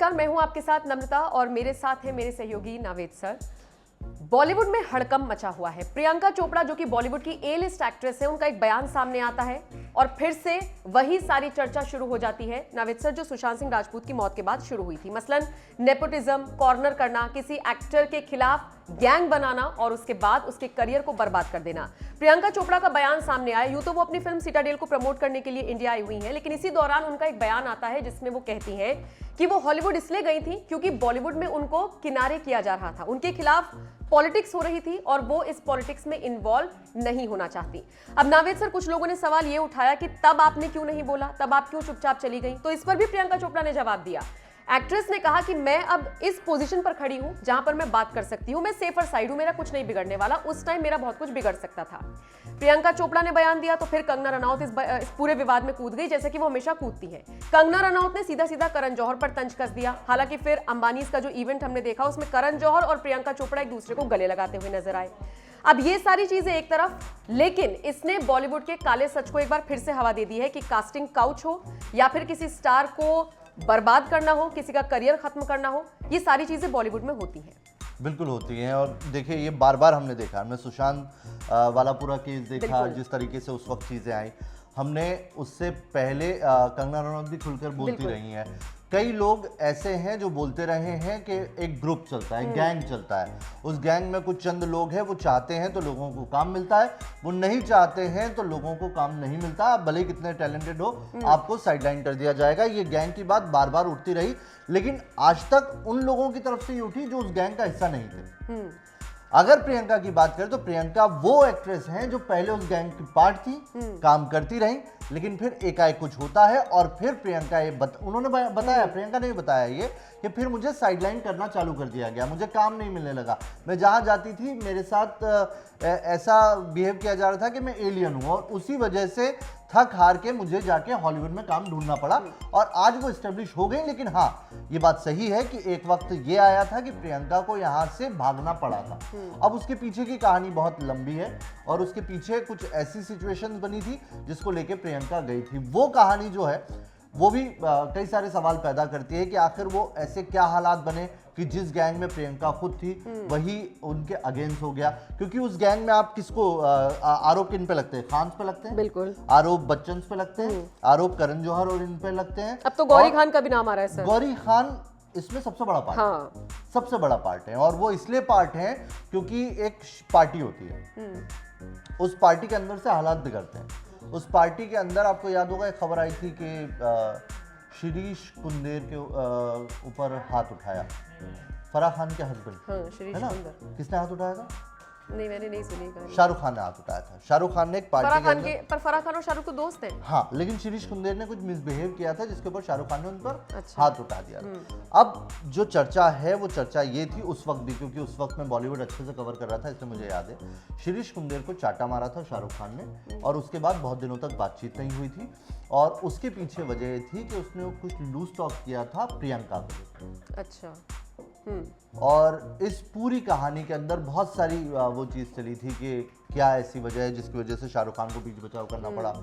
नमस्कार, मैं हूं आपके साथ नम्रता और मेरे साथ है मेरे सहयोगी नावेद सर। बॉलीवुड में हड़कंप मचा हुआ है। प्रियंका चोपड़ा जो कि बॉलीवुड की ए लिस्ट एक्ट्रेस है, उनका एक बयान सामने आता है और फिर से वही सारी चर्चा शुरू हो जाती है नावेद सर, जो सुशांत सिंह राजपूत की मौत के बाद शुरू हुई थी। मसलन नेपोटिज्म, कॉर्नर करना, किसी एक्टर के खिलाफ गैंग बनाना और उसके बाद उसके करियर को बर्बाद कर देना। प्रियंका चोपड़ा का बयान सामने आया। यूं तो वो अपनी फिल्म सिटाडेल को प्रमोट करने के लिए इंडिया आई हुई हैं, लेकिन इसी दौरान उनका एक बयान आता है जिसमें वो कहती हैं कि वो हॉलीवुड इसलिए गई थी क्योंकि बॉलीवुड में उनको किनारे किया जा रहा था, उनके खिलाफ पॉलिटिक्स हो रही थी और वो इस पॉलिटिक्स में इन्वॉल्व नहीं होना चाहती। अब नावेद सर, कुछ लोगों ने सवाल ये उठाया कि तब आपने क्यों नहीं बोला, तब आप क्यों चुपचाप चली गई? तो इस पर भी प्रियंका चोपड़ा ने जवाब दिया। एक्ट्रेस ने कहा कि मैं अब इस पोजीशन पर खड़ी हूं जहां पर मैं बात कर सकती हूं, मैं सेफर साइड हूं, मेरा कुछ नहीं बिगड़ने वाला। उस टाइम मेरा बहुत कुछ बिगड़ सकता था। प्रियंका चोपड़ा ने बयान दिया तो फिर कंगना रनौत इस पूरे विवाद में कूद गई, जैसे कि वो हमेशा कूदती है। कंगना रनौत ने सीधा सीधा करण जौहर पर तंज कस दिया। हालांकि फिर अंबानीज का जो इवेंट हमने देखा, उसमें करण जौहर और प्रियंका चोपड़ा एक दूसरे को गले लगाते हुए नजर आए। अब ये सारी चीजें एक तरफ, लेकिन इसने बॉलीवुड के काले सच को एक बार फिर से हवा दे दी है कि कास्टिंग काउच हो या फिर किसी स्टार को बर्बाद करना हो, किसी का करियर खत्म करना हो, ये सारी चीजें बॉलीवुड में होती हैं। बिल्कुल होती हैं। और देखिए, ये बार बार हमने देखा, हमने सुशांत वाला पूरा केस देखा, जिस तरीके से उस वक्त चीज़ें आई। हमने उससे पहले कंगना रनौत भी खुलकर बोलती रही हैं। कई लोग ऐसे हैं जो बोलते रहे हैं कि एक ग्रुप चलता है, गैंग चलता है, उस गैंग में कुछ चंद लोग हैं, वो चाहते हैं तो लोगों को काम मिलता है, वो नहीं चाहते हैं तो लोगों को काम नहीं मिलता। आप भले कितने टैलेंटेड हो, आपको साइडलाइन कर दिया जाएगा। ये गैंग की बात बार बार उठती रही, लेकिन आज तक उन लोगों की तरफ से ही उठी जो उस गैंग का हिस्सा नहीं थे। अगर प्रियंका की बात करें तो प्रियंका वो एक्ट्रेस हैं जो पहले उस गैंग की पार्ट थी, काम करती रही, लेकिन फिर एकाएक कुछ होता है और फिर प्रियंका उन्होंने बताया, प्रियंका ने भी बताया ये कि फिर मुझे साइडलाइन करना चालू कर दिया गया, मुझे काम नहीं मिलने लगा। मैं जहां जाती थी मेरे साथ ऐसा बिहेव किया जा रहा था कि मैं एलियन हूं, और उसी वजह से थक हार के मुझे जाके हॉलीवुड में काम ढूंढना पड़ा और आज वो एस्टेब्लिश हो गई। लेकिन हाँ, ये बात सही है कि एक वक्त ये आया था कि प्रियंका को यहाँ से भागना पड़ा था। अब उसके पीछे की कहानी बहुत लंबी है और उसके पीछे कुछ ऐसी सिचुएशंस बनी थी जिसको लेके प्रियंका गई थी। वो कहानी जो है वो भी कई सारे सवाल पैदा करती है कि आखिर वो ऐसे क्या हालात बने कि जिस गैंग में प्रियंका खुद थी वही उनके अगेंस्ट हो गया। क्योंकि उस गैंग में आप किसको आरोप किन पे लगते हैं? खान पे लगते हैं, बिल्कुल। आरोप बच्चन पे लगते हैं, आरोप करण जौहर और इन पे लगते हैं। अब तो गौरी खान का भी नाम आ रहा है सर। गौरी खान इसमें सबसे बड़ा पार्ट है, सबसे बड़ा पार्ट है। और वो इसलिए पार्ट है क्योंकि एक पार्टी होती है, उस पार्टी के अंदर से हालात बिगड़ते हैं। उस पार्टी के अंदर आपको याद होगा एक खबर आई थी कि शिरीष कुंदेर के ऊपर हाथ उठाया, फराह खान के हस्बैंड, है ना? किसने हाथ उठाया था? नहीं, मैंने नहीं सुनी। शाहरुख खान ने हाथ उठाया था। शाहरुख खान ने एक पार्टी के अंदर, पर फराह खान और शाहरुख तो दोस्त हैं। हाँ, लेकिन शिरीष कुंदेर ने कुछ मिसबिहेव किया था जिसके ऊपर शाहरुख खान ने उन पर हाथ उठा दिया था। अब जो चर्चा है वो चर्चा ये थी उस वक्त भी, क्योंकि उस वक्त मैं बॉलीवुड अच्छे से कवर कर रहा था, इसलिए मुझे याद है। शिरीष कुंदेर को चाटा मारा था शाहरुख खान ने और उसके बाद बहुत दिनों तक बातचीत नहीं हुई थी और उसके पीछे वजह ये थी कि उसने कुछ लूज टॉक किया था प्रियंका को। अच्छा। और इस पूरी कहानी के अंदर बहुत सारी वो चीज़ चली थी कि क्या ऐसी वजह है जिसकी वजह से शाहरुख खान को बीच बचाव करना पड़ा।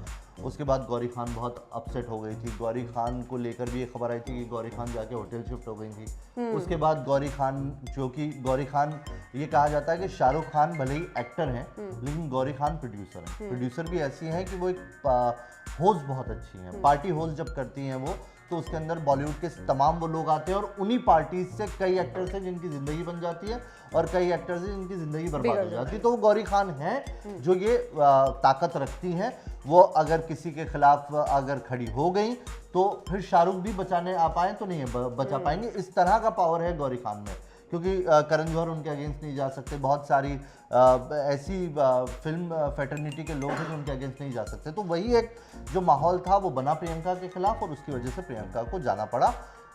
उसके बाद गौरी खान बहुत अपसेट हो गई थी। गौरी खान को लेकर भी एक खबर आई थी कि गौरी खान जाके होटल शिफ्ट हो गई थी। उसके बाद गौरी खान, जो कि गौरी खान, ये कहा जाता है कि शाहरुख खान भले ही एक्टर हैं लेकिन गौरी खान प्रोड्यूसर हैं। प्रोड्यूसर भी ऐसी हैं कि वो एक होस्ट बहुत अच्छी हैं। पार्टी होस्ट जब करती हैं वो, तो उसके अंदर बॉलीवुड के तमाम वो लोग आते हैं और उन्हीं पार्टीज से कई एक्टर्स हैं जिनकी जिंदगी बन जाती है और कई एक्टर्स हैं जिनकी जिंदगी बर्बाद हो जाती है। तो वो गौरी खान हैं जो ये ताकत रखती हैं। वो अगर किसी के खिलाफ अगर खड़ी हो गई तो फिर शाहरुख भी बचाने आ पाए तो नहीं बचा पाएंगे। इस तरह का पावर है गौरी खान में, क्योंकि करण जौहर उनके अगेंस्ट नहीं जा सकते। बहुत सारी ऐसी फिल्म फैटर्निटी के लोग हैं जो उनके अगेंस्ट नहीं जा सकते। तो वही एक जो माहौल था वो बना प्रियंका के खिलाफ और उसकी वजह से प्रियंका को जाना पड़ा।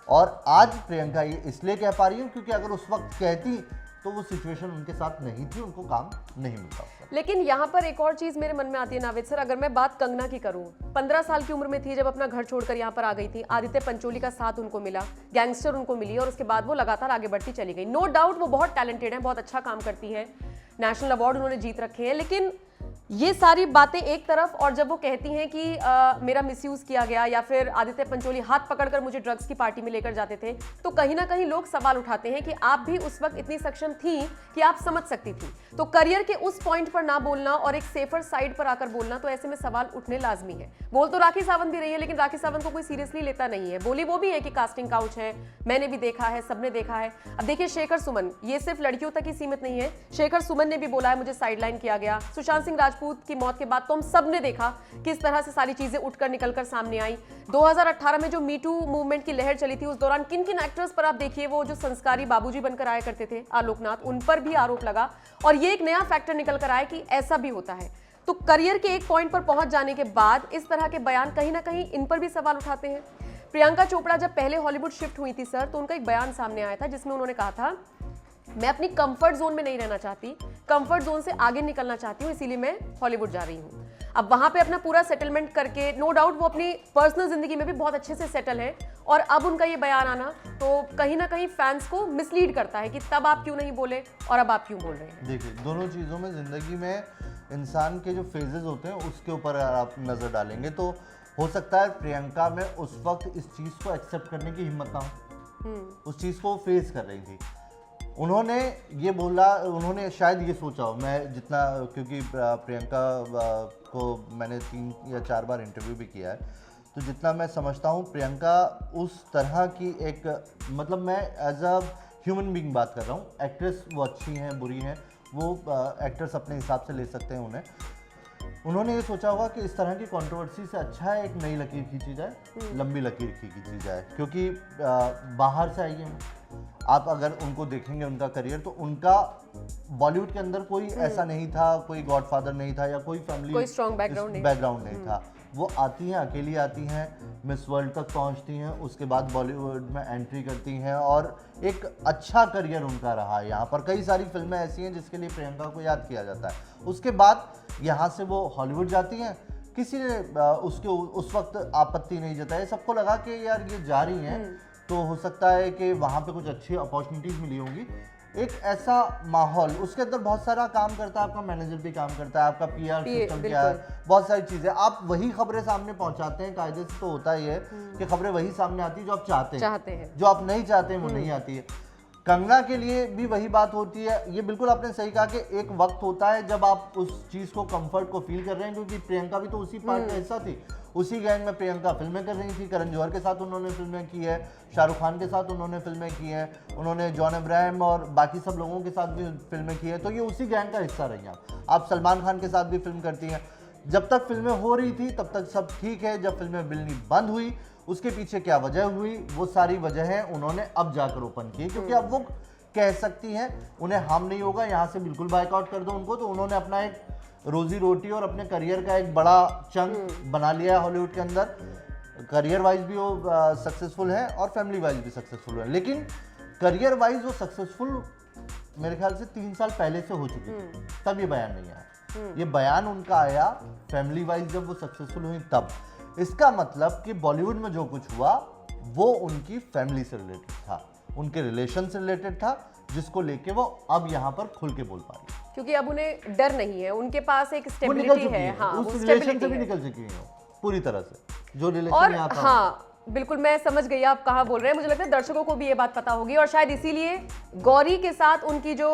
और आज प्रियंका ये इसलिए कह पा रही हूँ क्योंकि अगर उस वक्त कहती तो वो सिचुएशन उनके साथ नहीं थी, उनको काम नहीं मिलता। लेकिन यहाँ पर एक और चीज मेरे मन में आती है नावेद सर, अगर मैं बात कंगना की करूँ, 15 साल की उम्र में थी जब अपना घर छोड़कर यहाँ पर आ गई थी। आदित्य पंचोली का साथ उनको मिला, गैंगस्टर उनको मिली और उसके बाद वो लगातार आगे बढ़ती चली गई। नो डाउट वो बहुत टैलेंटेड है, बहुत अच्छा काम करती है। नेशनल अवार्ड उन्होंने जीत रखे हैं। लेकिन ये सारी बातें एक तरफ, और जब वो कहती हैं कि मेरा मिसयूज किया गया, या फिर आदित्य पंचोली हाथ पकड़कर मुझे ड्रग्स की पार्टी में लेकर जाते थे, तो कहीं ना कहीं लोग सवाल उठाते हैं कि आप भी उस वक्त इतनी सक्षम थी कि आप समझ सकती थी। तो करियर के उस पॉइंट पर ना बोलना और एक सेफर साइड पर आकर बोलना, तो ऐसे में सवाल उठने लाजमी है। बोल तो राखी सावंत भी रही है, लेकिन राखी सावंत को कोई सीरियसली लेता नहीं है। बोली वो भी है कि कास्टिंग काउच है, मैंने भी देखा है, सबने देखा है। अब देखिए शेखर सुमन, ये सिर्फ लड़कियों तक ही सीमित नहीं है। शेखर सुमन ने भी बोला है मुझे साइडलाइन किया गया। सुशांत सिंह राजपूत की मौत के बाद तो हम सब ने देखा किस तरह से सारी चीजें उठकर निकलकर सामने आई। 2018 में जो मीटू मूवमेंट की लहर चली थी, उस दौरान किन किन एक्टर्स पर आप देखिए, वो जो संस्कारी बाबूजी बनकर आया करते थे आलोकनाथ, उन पर भी आरोप लगा। और ये एक नया फैक्टर निकल कर आया कि ऐसा भी होता है। तो करियर के एक पॉइंट पर पहुंच जाने के बाद इस तरह के बयान कहीं ना कहीं इन पर भी सवाल उठाते हैं। प्रियंका चोपड़ा जब पहले हॉलीवुड शिफ्ट हुई थी सर, तो उनका एक बयान सामने आया था जिसमें उन्होंने कहा था मैं अपनी कंफर्ट जोन में नहीं रहना चाहती, कंफर्ट जोन से आगे निकलना चाहती हूँ, इसीलिए मैं हॉलीवुड जा रही हूँ। अब वहां पे अपना पूरा सेटलमेंट करके, नो डाउट वो अपनी पर्सनल जिंदगी में भी बहुत अच्छे से सेटल है, और अब उनका ये बयान आना तो कहीं ना कहीं फैंस को मिसलीड करता है कि तब आप क्यों नहीं बोले और अब आप क्यों बोल रहे हैं। देखिए दोनों चीज़ों में, जिंदगी में इंसान के जो फेजेस होते हैं उसके ऊपर अगर आप नज़र डालेंगे तो हो सकता है प्रियंका में उस वक्त इस चीज़ को एक्सेप्ट करने की हिम्मत ना हो। उस चीज़ को फेस कर रही थी। उन्होंने ये बोला, उन्होंने शायद ये सोचा हो, मैं जितना, क्योंकि प्रियंका को मैंने 3 या 4 बार इंटरव्यू भी किया है, तो जितना मैं समझता हूँ प्रियंका उस तरह की एक, मतलब मैं एज अ ह्यूमन बीइंग बात कर रहा हूँ। एक्ट्रेस वो अच्छी हैं बुरी हैं, वो एक्टर्स अपने हिसाब से ले सकते हैं उन्हें। उन्होंने ये सोचा होगा कि इस तरह की कंट्रोवर्सी से अच्छा है एक नई लकीर खींची जाए, लंबी लकीर खींची जाए, क्योंकि बाहर से आई है। आप अगर उनको देखेंगे उनका करियर, तो उनका बॉलीवुड के अंदर कोई ऐसा नहीं था, कोई गॉडफादर नहीं था या कोई फैमिली, कोई स्ट्रॉन्ग बैकग्राउंड नहीं था। वो आती हैं, अकेली आती हैं, मिस वर्ल्ड तक पहुंचती हैं, उसके बाद बॉलीवुड में एंट्री करती हैं, और एक अच्छा करियर उनका रहा है। यहाँ पर कई सारी फिल्में ऐसी हैं जिसके लिए प्रियंका को याद किया जाता है। उसके बाद यहाँ से वो हॉलीवुड जाती हैं, किसी ने उसके उस वक्त आपत्ति नहीं जताई। सबको लगा कि यार ये जा रही हैं तो हो सकता है कि वहाँ पे कुछ अच्छी अपॉर्चुनिटीज़ मिली होंगी। एक ऐसा माहौल, उसके अंदर बहुत सारा काम करता है, आपका मैनेजर भी काम करता है, आपका पीआर सिस्टम क्या है, बहुत सारी चीज़ें, आप वही खबरें सामने पहुंचाते हैं। कायदे से तो होता ही है कि खबरें वही सामने आती है जो आप चाहते हैं। जो आप नहीं चाहते हैं वो नहीं आती है। कंगना के लिए भी वही बात होती है। ये बिल्कुल आपने सही कहा कि एक वक्त होता है जब आप उस चीज़ को, कंफर्ट को फील कर रहे हैं, क्योंकि प्रियंका भी तो उसी पार्ट का हिस्सा थी। उसी गैंग में प्रियंका फिल्में कर रही थी, करण जौहर के साथ उन्होंने फिल्में की है, शाहरुख खान के साथ उन्होंने फिल्में की हैं, उन्होंने जॉन अब्राहम और बाकी सब लोगों के साथ भी फिल्में की हैं, तो ये उसी गैंग का हिस्सा रही हैं। आप सलमान खान के साथ भी फिल्म करती हैं। जब तक फिल्में हो रही थी तब तक सब ठीक है। जब फिल्में मिलनी बंद हुई, उसके पीछे क्या वजह हुई, वो सारी वजहें उन्होंने अब जाकर ओपन की, क्योंकि अब वो कह सकती हैं उन्हें हार्म नहीं होगा, यहाँ से बिल्कुल बाइकआउट कर दो उनको। तो उन्होंने अपना एक रोजी रोटी और अपने करियर का एक बड़ा चंक बना लिया है हॉलीवुड के अंदर। करियर वाइज भी वो सक्सेसफुल है और फैमिली वाइज भी सक्सेसफुल है। लेकिन करियर वाइज वो सक्सेसफुल मेरे ख्याल से 3 साल पहले से हो चुकी थी, तब ये बयान नहीं आया। ये बयान उनका आया फैमिली वाइज जब वो सक्सेसफुल हुई तब। इसका मतलब कि बॉलीवुड में जो कुछ हुआ वो उनकी फैमिली से रिलेटेड था, उनके रिलेशन से रिलेटेड था, जिसको लेके वो अब यहाँ पर खुल के बोल पा रही है, क्योंकि अब उन्हें डर नहीं है, उनके पास एक स्टेबिलिटी है। हाँ, उस रिलेशन से भी निकल चुकी है पूरी तरह से, जो रिलेशन और यहाँ था। हाँ बिल्कुल, मैं समझ गई आप कहाँ बोल रहे हैं। मुझे लगता है दर्शकों को भी ये बात पता होगी, और शायद इसीलिए गौरी के साथ उनकी जो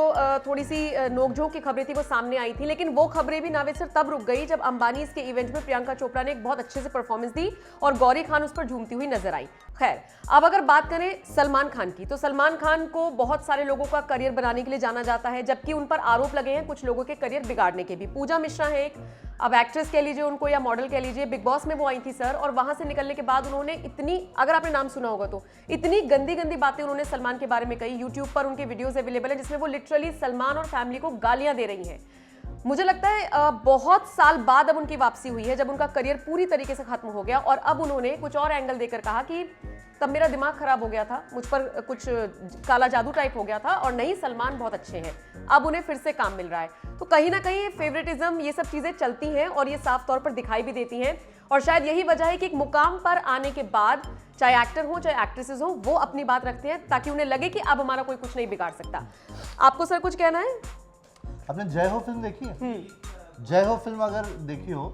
थोड़ी सी नोकझोंक की खबरें थी वो सामने आई थी। लेकिन वो खबरें भी नावेद सर तब रुक गई जब अंबानी के इवेंट में प्रियंका चोपड़ा ने एक बहुत अच्छे से परफॉर्मेंस दी और गौरी खान उस पर झूमती हुई नजर आई। खैर, अब अगर बात करें सलमान खान की, तो सलमान खान को बहुत सारे लोगों का करियर बनाने के लिए जाना जाता है, जबकि उन पर आरोप लगे हैं कुछ लोगों के करियर बिगाड़ने के भी। पूजा मिश्रा है एक, अब एक्ट्रेस कह लीजिए उनको या मॉडल कह लीजिए, बिग बॉस में वो आई थी सर, और वहां से निकलने के बाद उन्होंने इतनी, अगर आपने नाम सुना होगा तो, इतनी गंदी गंदी बातें उन्होंने सलमान के बारे में कही। यूट्यूब पर उनके वीडियोस अवेलेबल है जिसमें वो लिटरली सलमान और फैमिली को गालियां दे रही हैं। मुझे लगता है बहुत साल बाद अब उनकी वापसी हुई है, जब उनका करियर पूरी तरीके से खत्म हो गया, और अब उन्होंने कुछ और एंगल देकर कहा कि तब मेरा दिमाग खराब हो गया था, मुझ पर कुछ काला जादू टाइप हो गया था, और नहीं, सलमान बहुत अच्छे हैं, अब उन्हें फिर से काम मिल रहा है। तो कहीं ना कहीं फेवरेटिज्म, ये सब चीजें चलती हैं और ये साफ तौर पर दिखाई भी देती हैं, और शायद यही वजह है कि एक मुकाम पर आने के बाद चाहे एक्टर हो चाहे एक्ट्रेसेस हो, वो अपनी बात रखते हैं ताकि उन्हें लगे कि अब हमारा कोई कुछ नहीं बिगाड़ सकता। आपको सर कुछ कहना है? आपने जय हो फिल्म देखी है? जय हो फिल्म अगर देखी हो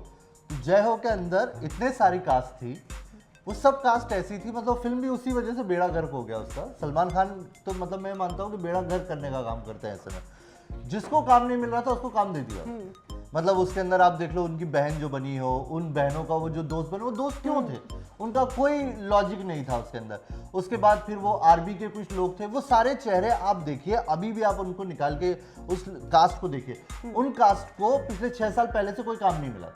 तो जय हो के अंदर इतने सारी कास्ट थी, वो सब कास्ट ऐसी थी, मतलब फिल्म भी उसी वजह से बेड़ा गर्क हो गया उसका। सलमान खान तो मतलब मैं मानता हूँ कि बेड़ा गर्क करने का काम करते हैं ऐसे में। जिसको काम नहीं मिल रहा था उसको काम दे दिया। मतलब उसके अंदर आप देख लो, उनकी बहन जो बनी हो, उन बहनों का वो जो दोस्त बने, वो दोस्त क्यों थे? उनका कोई लॉजिक नहीं था उसके अंदर। उसके बाद फिर वो आरबी के कुछ लोग थे, वो सारे चेहरे आप देखिए, अभी भी आप उनको निकाल के उस कास्ट को देखिए, उन कास्ट को पिछले 6 साल पहले से कोई काम नहीं मिला।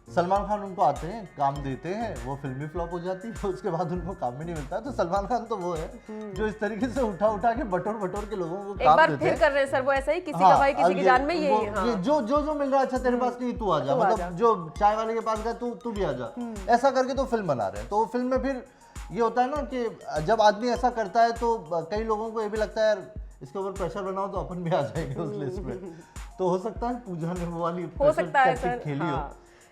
सलमान खान उनको आते हैं, काम देते हैं, वो फिल्म भी फ्लॉप हो जाती है, उसके बाद उनको काम भी नहीं मिलता। तो सलमान खान तो वो है जो इस तरीके से उठा उठा के बटोर के लोगों को एक काम बार देते फिर हैं। कर रहे हैं सर वो ऐसा ही, किसी का भाई किसी की जान में, ये ये जो मिल रहा है, अच्छा तेरे पास नहीं, तू आ जा, मतलब जो चाय वाले के पास गया तू भी आ जा, ऐसा करके तो फिल्म बना रहे हैं। तो फिल्म में फिर ये होता है ना कि जब आदमी ऐसा करता है तो कई लोगों को ये भी लगता है यार इसके ऊपर प्रेशर बनाओ तो अपन भी आ जाएंगे उस लिस्ट में। तो हो सकता है पूजा ने वो वाली हो सकता है सर, खेली हो।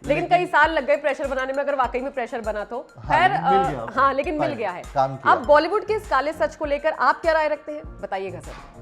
लेकिन कई साल लग गए प्रेशर बनाने में, अगर वाकई में प्रेशर बना तो। खैर हाँ, लेकिन मिल गया है। काम किया। अब बॉलीवुड के इस काले सच को लेकर आप क्या राय रखते हैं, बताइएगा सर।